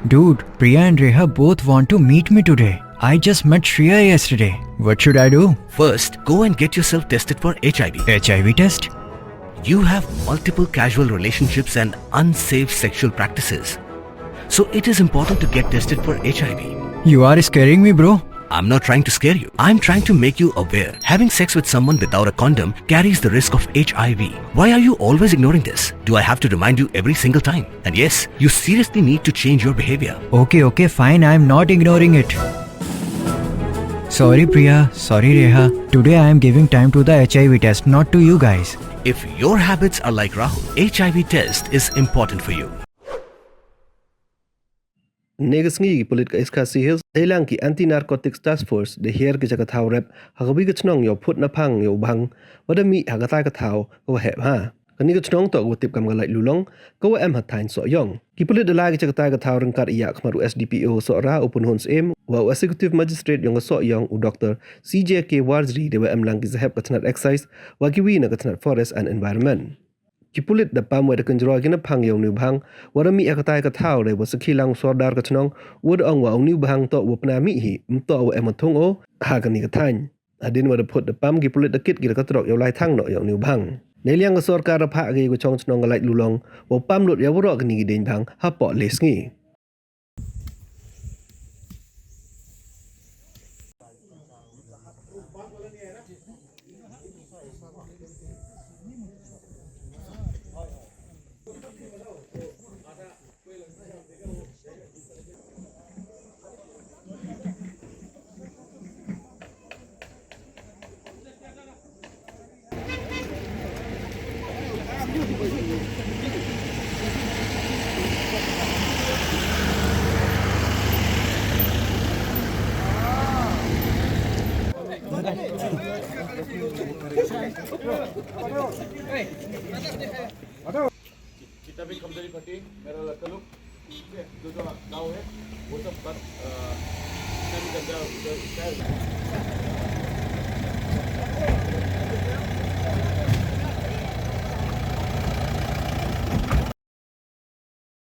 Dude, Priya and Reha both want to meet me today. I just met Shreya yesterday. What should I do? First, go and get yourself tested for HIV. HIV test? You have multiple casual relationships and unsafe sexual practices. So it is important to get tested for HIV. You are scaring me, bro. I'm not trying to scare you. I'm trying to make you aware. Having sex with someone without a condom carries the risk of HIV. Why are you always ignoring this? Do I have to remind you every single time? And yes, you seriously need to change your behavior. Okay, fine. I'm not ignoring it. Sorry, Priya. Sorry, Reha. Today I am giving time to the HIV test, not to you guys. If your habits are like Rahul, HIV test is important for you. Negasngi pulit ka iskasi hills elang ki anti-narcotics task force de hier ki jaka thau rep hagabi ka chnong yo phut na phang yo bhang wada mi hagatai ka thau ko hep ha kani ka chnong to go tip kam ga lai lulong ko em hat thain so yong ki pulit de la ki jaka tai ka thau rang kat iya khmaru SDPO Sordar upun hons em wa executive magistrate yong so yong u Dr. CJK Warzri de wa em lang ki zahep ka thnat excise wa ki wi na ka thnat forest and environment Kipulit da pam wada kanjro gina phang yong nu bhang wada mi akatai ka thau le wa sakhi lang Sordar ka chnong wad ong wa ong nu bhang to wa pna mi hi to wa em thung o ha ka ni ka thain adin wada phut da pam kipulit da kit gi ka trok yo lai thang no yong nu bhang ne liang ka sarkar ra pha gi ko chong chnong ga lai lulong wa pam lut ya ro ka ni gi den bhang ha po le sngi kita भी कमजोरी फटी मेरा लड़का लोग जो जो गाँव है वो सब बात